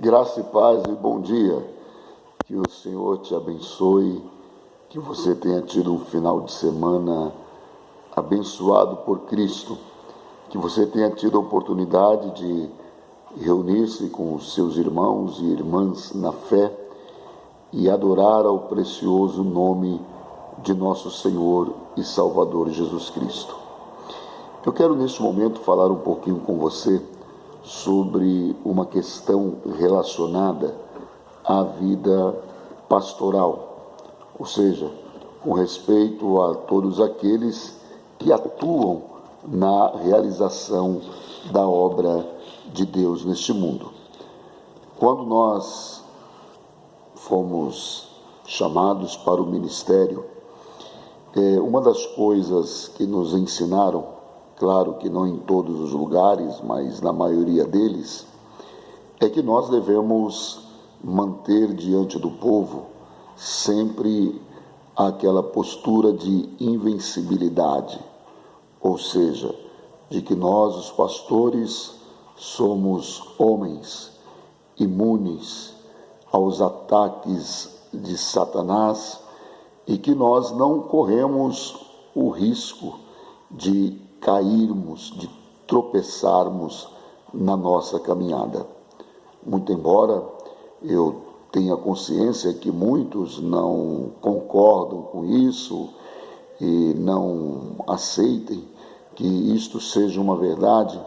Graça e paz e bom dia. Que o Senhor te abençoe, que você tenha tido um final de semana abençoado por Cristo, que você tenha tido a oportunidade de reunir-se com os seus irmãos e irmãs na fé e adorar ao precioso nome de nosso Senhor e Salvador Jesus Cristo. Eu quero neste momento falar um pouquinho com você sobre uma questão relacionada à vida pastoral, ou seja, com respeito a todos aqueles que atuam na realização da obra de Deus neste mundo. Quando nós fomos chamados para o ministério, uma das coisas que nos ensinaram, claro que não em todos os lugares, mas na maioria deles, é que nós devemos manter diante do povo sempre aquela postura de invencibilidade, ou seja, de que nós, os pastores, somos homens imunes aos ataques de Satanás e que nós não corremos o risco de cairmos, de tropeçarmos na nossa caminhada. Muito embora eu tenha consciência que muitos não concordam com isso e não aceitem que isto seja uma verdade,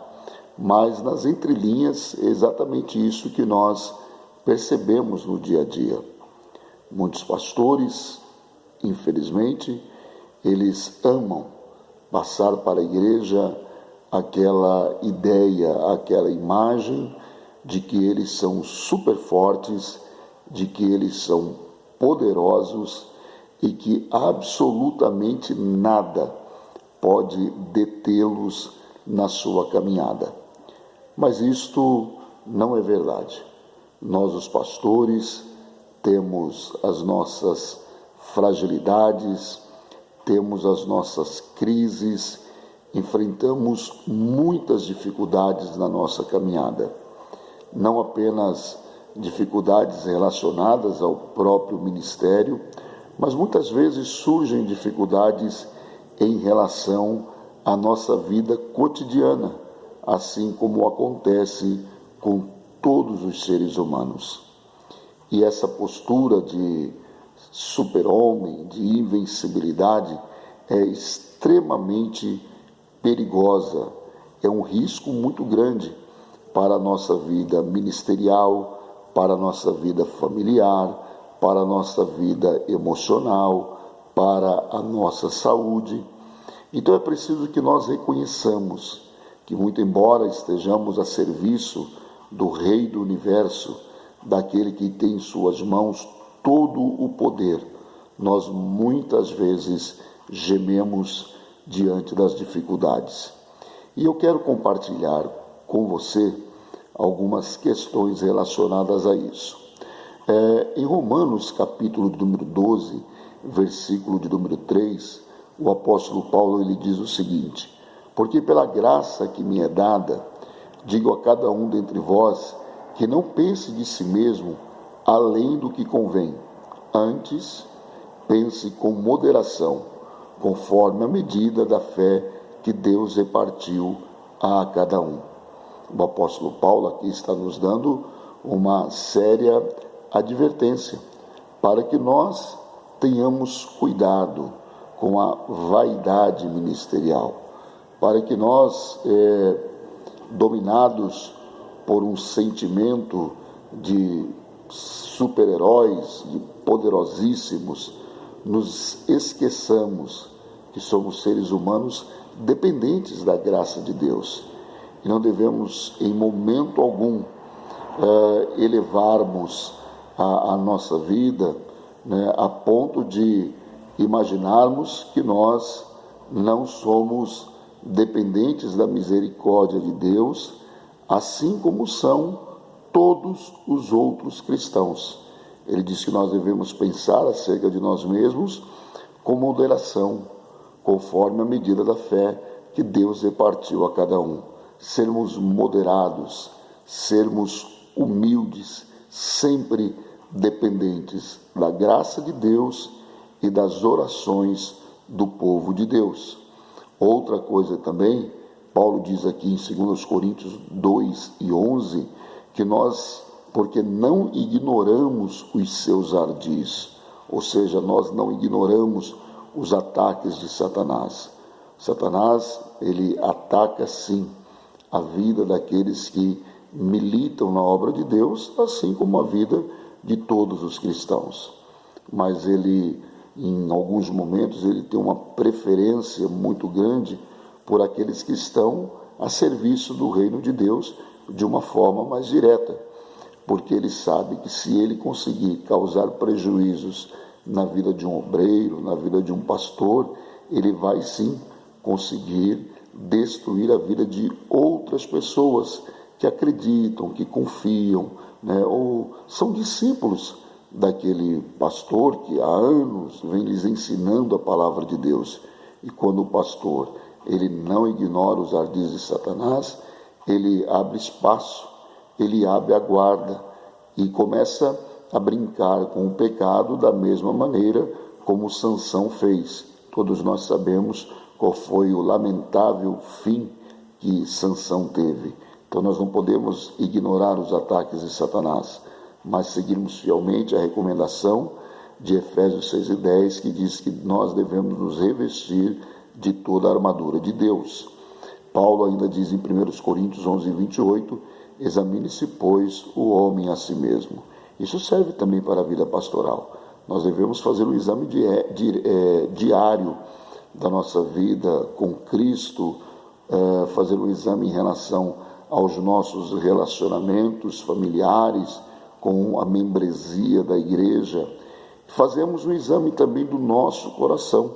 mas nas entrelinhas é exatamente isso que nós percebemos no dia a dia. Muitos pastores, infelizmente, eles amam passar para a igreja aquela ideia, aquela imagem de que eles são super fortes, de que eles são poderosos e que absolutamente nada pode detê-los na sua caminhada. Mas isto não é verdade. Nós, os pastores, temos as nossas fragilidades, temos as nossas crises, enfrentamos muitas dificuldades na nossa caminhada. Não apenas dificuldades relacionadas ao próprio ministério, mas muitas vezes surgem dificuldades em relação à nossa vida cotidiana, assim como acontece com todos os seres humanos. E essa postura de super-homem, de invencibilidade, é extremamente perigosa, é um risco muito grande para a nossa vida ministerial, para a nossa vida familiar, para a nossa vida emocional, para a nossa saúde. Então é preciso que nós reconheçamos que, muito embora estejamos a serviço do Rei do Universo, daquele que tem em suas mãos todo o poder, nós muitas vezes gememos diante das dificuldades. E eu quero compartilhar com você algumas questões relacionadas a isso. Em Romanos, capítulo de número 12, versículo de número 3, o apóstolo Paulo ele diz o seguinte: porque pela graça que me é dada, digo a cada um dentre vós, que não pense de si mesmo além do que convém. Antes, pense com moderação, conforme a medida da fé que Deus repartiu a cada um. O apóstolo Paulo aqui está nos dando uma séria advertência para que nós tenhamos cuidado com a vaidade ministerial, para que nós, dominados por um sentimento de super-heróis, de poderosíssimos, nos esqueçamos que somos seres humanos dependentes da graça de Deus. E não devemos, em momento algum, elevarmos a nossa vida, né, a ponto de imaginarmos que nós não somos dependentes da misericórdia de Deus, assim como são todos os outros cristãos. Ele diz que nós devemos pensar acerca de nós mesmos com moderação, conforme a medida da fé que Deus repartiu a cada um. Sermos moderados, sermos humildes, sempre dependentes da graça de Deus e das orações do povo de Deus. Outra coisa também, Paulo diz aqui em 2 Coríntios 2:11, que nós, porque não ignoramos os seus ardis, ou seja, nós não ignoramos os ataques de Satanás. Satanás, ele ataca sim a vida daqueles que militam na obra de Deus, assim como a vida de todos os cristãos. Mas ele, em alguns momentos, ele tem uma preferência muito grande por aqueles que estão a serviço do reino de Deus de uma forma mais direta, porque ele sabe que se ele conseguir causar prejuízos na vida de um obreiro, na vida de um pastor, ele vai sim conseguir destruir a vida de outras pessoas que acreditam, que confiam, ou são discípulos daquele pastor que há anos vem lhes ensinando a palavra de Deus. E quando o pastor ele não ignora os ardis de Satanás, ele abre espaço, ele abre a guarda e começa a brincar com o pecado da mesma maneira como Sansão fez. Todos nós sabemos qual foi o lamentável fim que Sansão teve. Então nós não podemos ignorar os ataques de Satanás, mas seguirmos fielmente a recomendação de Efésios 6:10, que diz que nós devemos nos revestir de toda a armadura de Deus. Paulo ainda diz em 1 Coríntios 11:28, examine-se, pois, o homem a si mesmo. Isso serve também para a vida pastoral. Nós devemos fazer um exame diário da nossa vida com Cristo, fazer um exame em relação aos nossos relacionamentos familiares, com a membresia da igreja. Fazemos um exame também do nosso coração,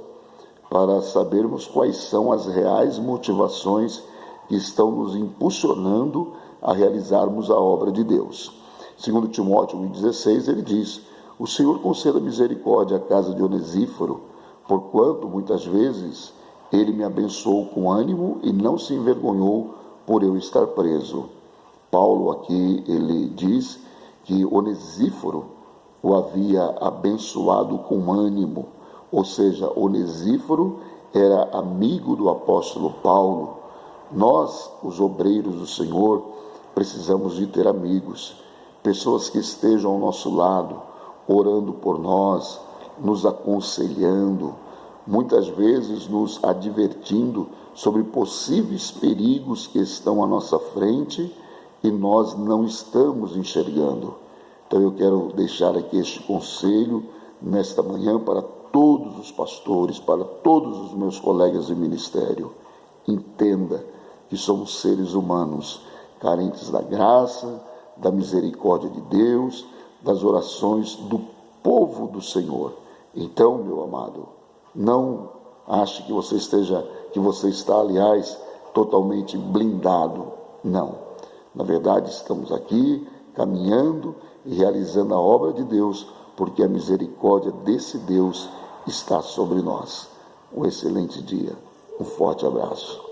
para sabermos quais são as reais motivações que estão nos impulsionando a realizarmos a obra de Deus. Segundo Timóteo 1,16, ele diz, o Senhor conceda misericórdia à casa de Onesíforo, porquanto muitas vezes ele me abençoou com ânimo e não se envergonhou por eu estar preso. Paulo aqui, ele diz que Onesíforo o havia abençoado com ânimo, ou seja, Onesíforo era amigo do apóstolo Paulo. Nós, os obreiros do Senhor, precisamos de ter amigos, pessoas que estejam ao nosso lado, orando por nós, nos aconselhando, muitas vezes nos advertindo sobre possíveis perigos que estão à nossa frente e nós não estamos enxergando. Então eu quero deixar aqui este conselho nesta manhã para todos os pastores, para todos os meus colegas de ministério. Entenda que somos seres humanos, carentes da graça, da misericórdia de Deus, das orações do povo do Senhor. Então, meu amado, não ache que você está, aliás, totalmente blindado. Não. Na verdade, estamos aqui caminhando e realizando a obra de Deus, porque a misericórdia desse Deus está sobre nós. Um excelente dia. Um forte abraço.